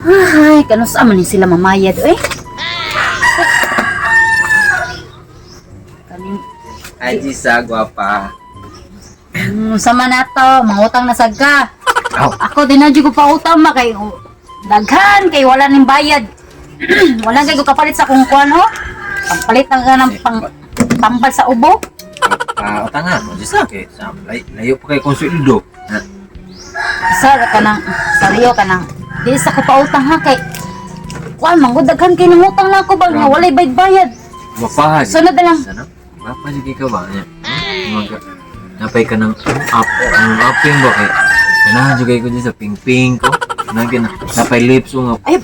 Ay, kanusa man ni sila mamayad eh. Kanin Ay, Jisa, gwapa. sama na to, mangutang na sagka. Aw, Ako din na ko pa utang ma kay daghan kay wala ning bayad. Wala kay ko kapalit sa kung kuan ho. Pangpalit na ka ng tambal sa ubo. utangan mo, Jisa, kay layo pa kay konsulido. Sir, kanang saryo kanang di sa ko pa utang ha kay kuan manggod daghan kay nang utang na ako bang nga walay bayad. Gwapa, Sunod na lang. Sana? Gwapa, sige ka ba? Napay ka ng apping ba kay? Kanahan juga ko dyan sa ping-ping ko. Napay lips ko nga. Ay,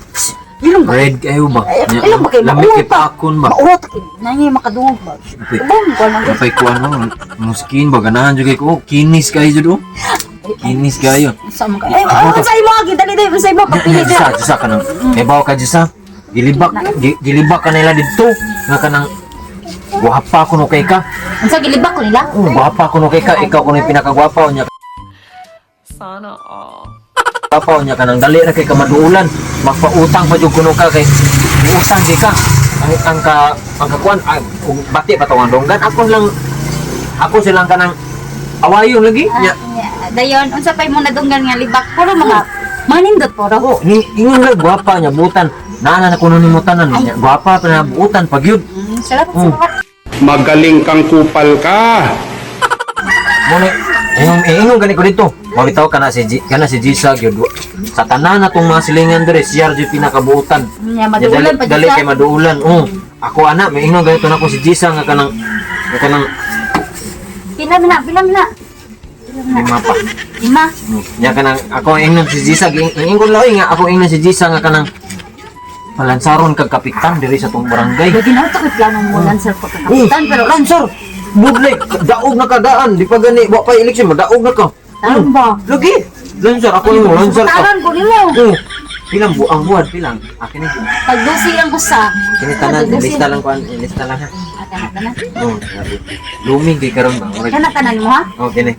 ilong ba? Red kayo ba? Ilong ba kay Lamig kay mauta? pakon ba? Mauta kay nangyay makadungog ba? Bang ko nang Napay ko ano, skin ba? Ganahan juga ko. Kinis kayo dyan. Kinis kayo. sa mga ay sa imo agi dali dali sa imo papili Jisa, Jisa ka nang. Kay bawa ka Jisa. Gilibak ka nila dito. Nga ka nang. Guwapa ko no kay ka. unsa gilibak ko nila? Guwapa ko no kay ka. Ikaw ko na yung pinakagwapa niya. Sana all. Papaw niya ka nang dali na kay kamaduulan. Magpautang pa jud kuno ka kay utang di ka. Ang kakuan kung bati pa tong donggan ako silang kanang awayon lagi. Nya Dayon unsa pay mo nadunggan nga libak puro mga manindot puro. oh ni ingon lang gwapa niya butan. Nana na kuno nimo tanan niya. Gwapa pa na butan pagyud. Salamat Mm. salamat. Magaling kang kupal ka. Mo ni ingon gani ko dito. Mabitaw kana si Jisa gyud. Sa tanan na tong mga silingan dire siya jud pinakabuutan. Nya Ya, maduulan pa dali kay dito. maduulan. Ako ana may ingon ganito na ko si Jisa nga kanang Pila na. lima pa. Lima. Nya kanang ako ingnon si Jisa ingon lawi nga ako ingnon si Jisa nga kanang palansaron kag kapitan diri sa tong barangay. Lagi na ito plano mo lan sir pagkakapitan pero Lansar, budlay daog na kadaan di pa gani wa pa eleksyon madaog na ka. taon ba? Lagi. Lansar ako imo lansar ka. Taran ko nimo. Pilang buang buwan pilang. Akin ni. Pagdusi ang kusa. Kini tanan lista lang kuan lista lang ha. Kana. Luming kay karon ba. Kana tanan mo ha? Oh kini.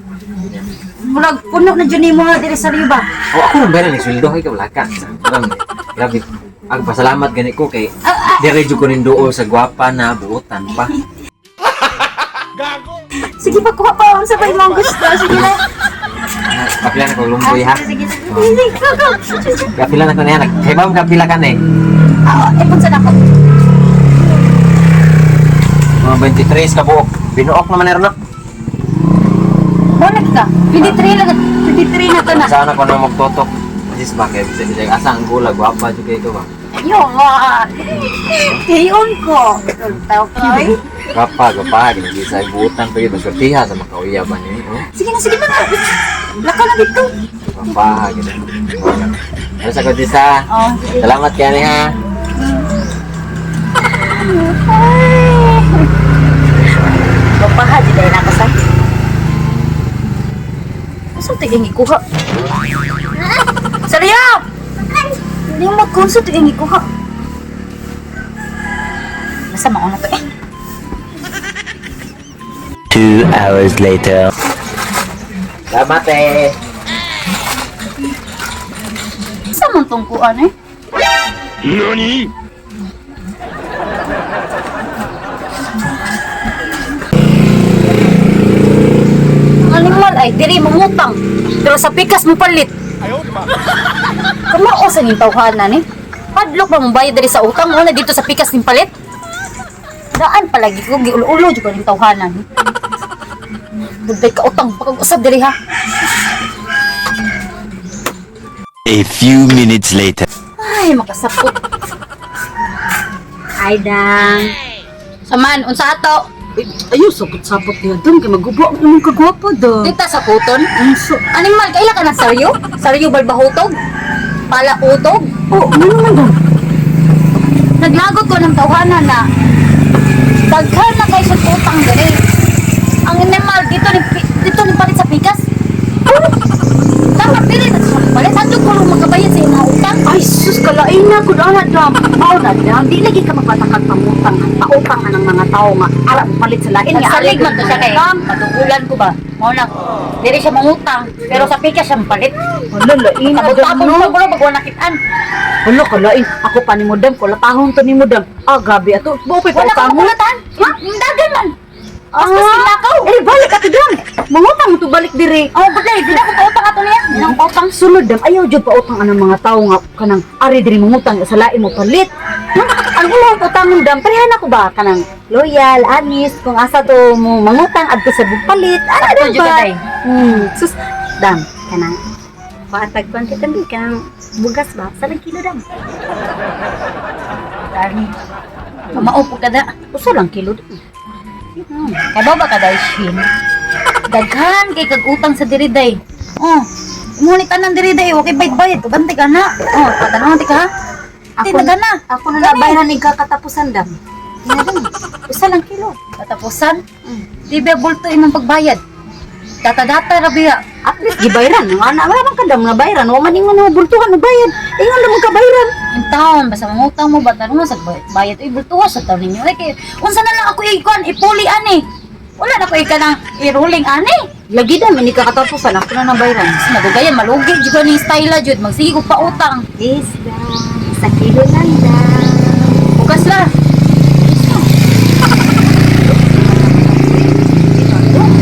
Murag puno na dyan mo ha diri sa riba. Oh, ako nang bayar ni sweldo kay kablaka. Grabe. Ang pasalamat gani ko kay dire jud ko ninduol sa gwapa na buotan pa. Sige pa kuha pa unsa pa imong gusto. Sige na. Kapila na ko lumboy ha. Sige. Go. Kapila na ko niya. Kay bam kapila ka ni. Ipon sa dako. Mga 23 ka buok. Binuok naman na Bonag ka. 23 lang. 23 na ka na. Sana ko na magtotok. Jis ba kay bisag asa ang gula gwapa jud kay ko ba. Ayun nga. Iyon ko. Tao kay. Gwapa gani sa buotan pa gyud magsortiha sa makauya ba ni. Sige na. Laka na dito. Gwapa gani. Ano sa ko Jisa? Oh, sige. Salamat kay ani ha. Bapaha di dahil nakasan. Asa tiging ikuha? Sarya! Limot ko sa tiging ikuha. Nasa mauna to eh. 2 hours later. Salamat eh. Sa man tong kuan eh? Nani? Ang animal ay diri mangutang. Pero sa pikas mo palit. Kumao sa ning tawhanan eh. Padlok ba mo bayad diri sa utang mo na dito sa pikas ning palit? Daan palagi ko giulo-ulo jud ko ning tawhanan. Dugay ka utang pag-usab diri ha. A few minutes later. Ay, makasapot. Ay, dang. Saman, unsa ato? Ayaw, sapot-sapot niya doon. Kaya magubo ang imong kagwapo doon. Dita sa puton? Animal, kaila ka ng saryo? Saryo balbahutog? Pala utog? Oh, ano naman doon? Naglagot ko ng tawhanan na daghan na kay sa utang dali. Ang animal, dito ni palit sa pikas. Dapat dili na sa Palit ang ko lang magkabayad sa mga utang. Ay, sus, kalain na ko na dam. Mao na dam, di lagi ka magpatakag pangutang. Pautang ka ng mga tao nga. Ala, palit sa lain. Nagsalig man to siya kay matugulan ko ba? Mao na, dili siya mangutang, pero sa pika siya palit. Wala, lain na Tabot-tabot dam, mo no? gulo pag wala nakitaan. Wala, kalain. Ako pa ni mo dam, kulatahon to ni mo dam. Ah, grabe ato. Bupay pa Wala ka utang mo. makulatan. Ha? Yung dagan man. Ah, eh, balik ka to dam. Mangutang mo to balik diri. Oh, bagay, di na ko pautang ato niya. Di na ko pautang. Sulod dam, ayaw jud pa utang anang mga tao nga kanang ari diri mangutang sa lain mo palit. Ang ulo utang mo dam, parehan ako ba kanang loyal, honest, kung asa to mo mangutang adto sa palit. Ano Sakto dam jud ba? ka, day. Sus dam kanang paatag kon kita di kanang bugas ba sa kilo dam. Dani. Maupo ka da. Usa lang kilo dam. Kadaw ba ka dahil shin? Daghan kay kag utang sa diriday. Oh, imunit tanan diriday, okay bayad-bayad, kabante ka na. Oh, patanong ti ka ha? Ti Ako dagan na. Ako na nabayaran ni kakatapusan dam. Ina dam. Usa lang kilo. Katapusan? Di ba bulto imong pagbayad? Data-data rabiya. At least gibayran nga na wala man kadam nga bayaran wa man ingon mo bultuhan na bayad. Ingon lang ka bayran. In taon, basta mangutang mo ba tanong sa bayad ay bultuwa sa taon ninyo. Ay kay unsa na lang ako ikuan ipuli ani. Wala na ko ika nang i-rolling ani. Lagi dam ini kakatapusan ako na nabayaran. Mas nadugayan malugi jud ko ni style jud magsige ko pa utang. Yes dam. Sa kilo lang dam. Bukas la.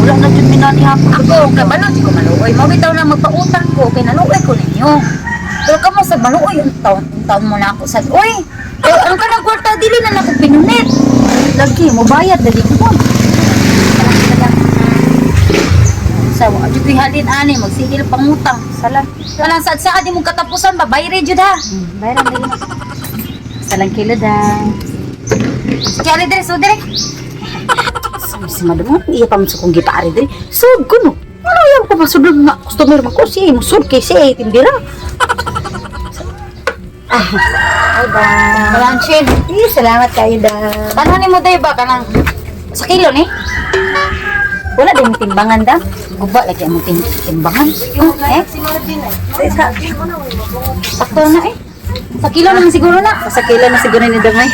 Wala na jud minani hapon. Ako kabalo di ko maluoy. Mao bitaw na magpautang ko kay naluoy ko ninyo. Pero kamo sa maluoy yung taon mo na ako sa oy. Ang kanang kwarta dili na nako pinunit. Lagi mo bayad dali ko. Sa wa jud halin ani magsigil pangutang. Salang sa di mo katapusan ba bayre jud ha. Bayaran dali na. Sa lang kilo dam. Kaya dire so dire. Si madam, iya pa mo sa kong gipaari diri. Sud ko no. Ano yan ko masudod nga customer man ko siya mo sud kay siya tindira. Ay ba. Kalansin. Salamat kayo dam. Tanong ni mo day ba kanang sa kilo ni? Wala din timbangan dam. Guba lagi mo timbangan. Sakto na eh. Sa kilo naman siguro na. Sa kilo na siguro ni Damay.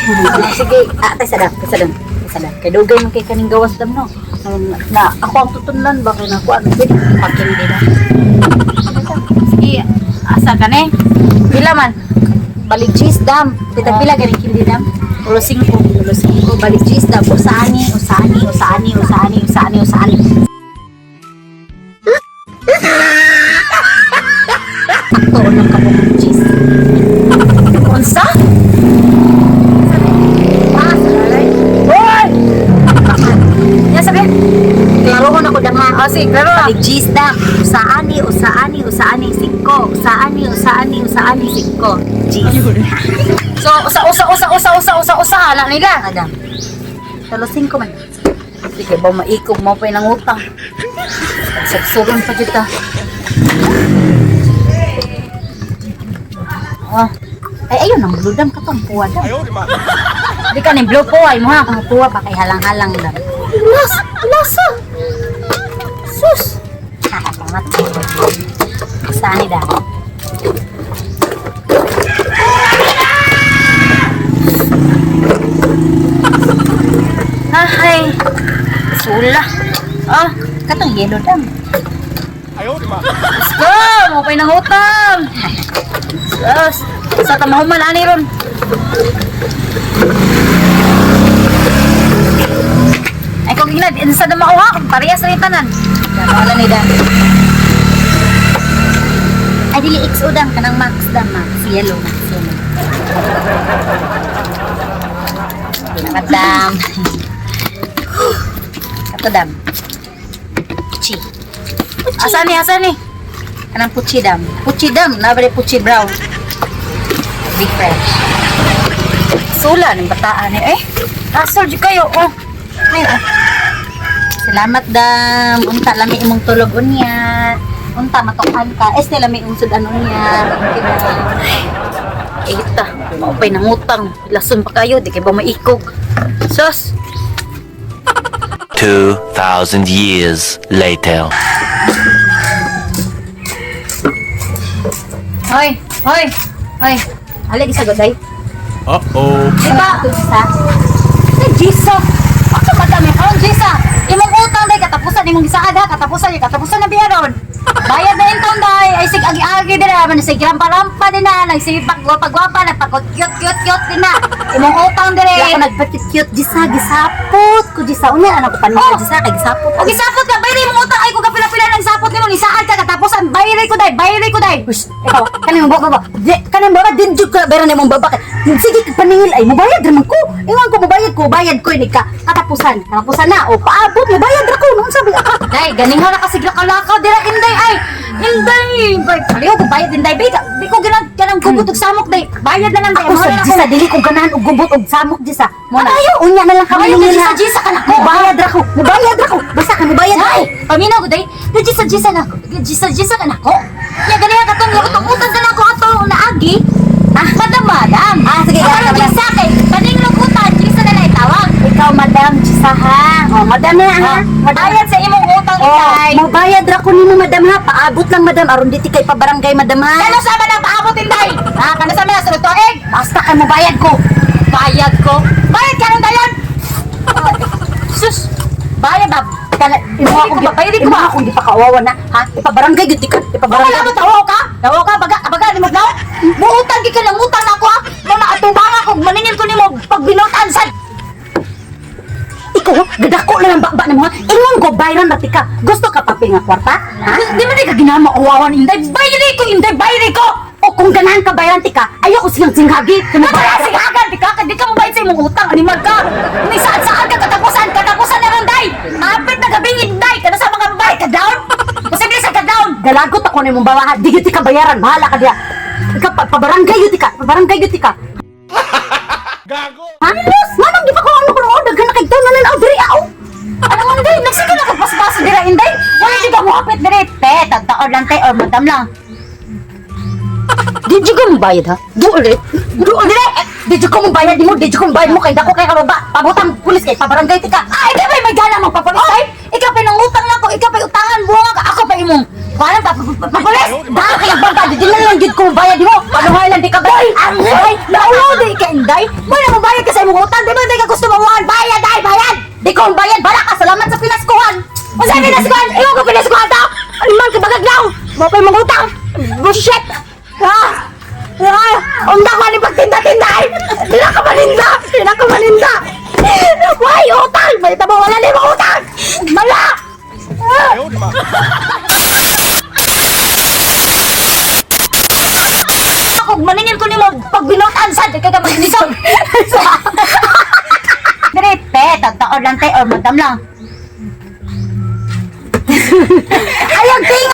Sige, tay sadap, sadap. Kay dugay man kay kaning gawas dam no. Na ako ang tutunlan ba kay nakuha na din pakin din. Sige, asa ka ni? Pila man? Balik cheese dam. Kita pila ganing kindi dam. Ulo 5. Balik cheese dam. Usani. Sakto lang ka mo cheese. Unsa? Hoy! Ya sabi. Klaro ko na ko dam ha. Ah, sige, klaro na. Balik cheese dam. Usaani 5. Usaani 5. Cheese. So, usa ala nila. Adam. Talo 5 man. Sige, ba maikog mo pa ng utang. Sagsugon pa kita. Ah, Ay ayun ang bludam ka tong puwa dam. di ka ni blow po ay mo ha. Ang puwa pa kay halang-halang dam. Lasa. Sus. Salamat. Usaani dam. Ay, sula. Ah, Katong yellow dam. let's go! Mo pa ng utang. Yes. Sa tamahuman ani ron. Ay kung ina sa damao ha, parehas rin tanan. Wala ni dam. Ay dili XO dam kanang max dam max yellow max yellow. Salamat dam. Kato dam. Puchi. Asa ni? Kanang puchi dam. Puchi dam, nabali puchi brown. Big fresh. Sula ng bataan eh. Asol di kayo. Oh. Ay, salamat dam. Unta lami imong tulog unya. Unta matukan ka. Este lami imong sudan unya. Okay dam. Ita, maupay ng utang. Lason pa kayo, di kayo ba maikog? Sus! 2,000 years later. Hoy, hoy, hoy. Ali sa goday. Uh-oh. Diba? Sa? Jisa. Ako madami karon Jisa. Imong utang day katapusan imong gisaad ha, katapusan na biyaron. Bayad na intong day, ay sig agi-agi dira man sig rampa-rampa din na, nagsipag gwapa nagpag-cute din na. Imong utang dire. Ako nagpakit-cute Jisa, gisapot ko Jisa. Unya anak ko panila Jisa kay gisapot. O gisapot ka, bayri imong utang ay ko kapila-pila nang sapot nimo ni saad ka katapusan bayri ko day. Ush, ikaw, kanang baba. Kanang baba din jud ka bayran imong baba. Sige ka paningil ay mobayad ra man ko. Ingon ko bayad ko ini ka. Katapusan na o paabot mobayad ra ko nung sabi ka. Day, ganing na kasigla kalakaw dira inday ay. Inday, aliyo ko bayad inday bay. Di ko ganang gubot og samok day. Bayad na lang day. Ako sa Jisa dili ko ganahan og gubot og samok Jisa. Mo na. Ayaw. Unya na lang ka Ayaw, maningil ha. Jisa ka na ko. Mobayad ra ko. Basta ka mobayad ra ko. Ay, paminaw ko day. Gisa na ko. Gisa ka na ko. Ya ganiya ka tong utang ka na ko ato naagi. Madam. Sige, Parang madam. gisa kay paninglo utang gisa na lay tawag. Ikaw madam Jisa ha. Oh, madam na ha. Bayad sa imong utang Oh, itay. mobayad ra ko nimo madam ha. Paabot lang madam aron diti kay pabarangay madam ha. Kano sa man ang paabot inday? Kano sa man sa tuig? Basta kay mobayad ko. Bayad ko. Bayad ka nung dayon. Sus. Bayad ba? Imo ako Bayad ko ba? Imo ako di pa kawawa na ha. Ipabarangay gyud ka. Wala mo tawo ka? Tawo ka baga ni mo daw. Muutang ka lang utang ako ha. Mo na atubang ako maningil ko nimo pag binutan sad. Ikaw, gadako na lang baba na mo ha. Ingon ko bayran ra ka. Gusto ka pa nga kwarta? Ha? Di man ka ginama uwawan inday. Bayad ko. O kung ganahan ka bayran ka, ayaw ko silang singhagi. Wala singagan di ka mo bayad sa imong utang animal ka. Ni saan ka katapusan na ron day. Apit na gabing inday kana sa mga babae ka down. Posible sa ka down. Galagot ako na imong bawa ha. Di gyud ka bayaran, bahala ka diha. Ikaw pabarangay gyud ka. Gago. Halos, manang di pa ko ano ko daghan na kay taon na lang diri aw. Ano man day, nagsika na kapaspas dira inday. Wala di ka mo apit diri. Tagtaon lang tay or madam lang. Di jud mo bayad ha. Duol dire. Di jud ko mo bayad mo kay dako kay kababa. Pabutang pulis kay pabarangay ti ka. Ay, ikaw may gana magpapulis ay? Ikaw pa nang utang na ko, ikaw pa utangan buwang ka, ako pa imong. Wala papulis? Dahil kaya bangka, di na lang jud ko mo bayad mo. Panuhay lang di ka bay. Ay, naulo di ka inday. Wala mo bayad ka sa imong utang, di ba di ka gusto mawahan? Bayad ay, bayad! Di ko mo bayad, bala ka. Salamat sa pinaskuhan. O sa pinaskuhan, iwan ko pinaskuhan to! Ano man ka bagaglaw? Mo pa imong utang! Bullshit! Unda ko ni pagtinda-tinda ay! Di na ka maninda! Why utang? May tabo wala ni mo utang! Mala! Ako, maningil ko ni mo pag binutan sad, kaya ka magnisog. Direte, tagtaon lang tayo or madam lang. Ayaw, ting!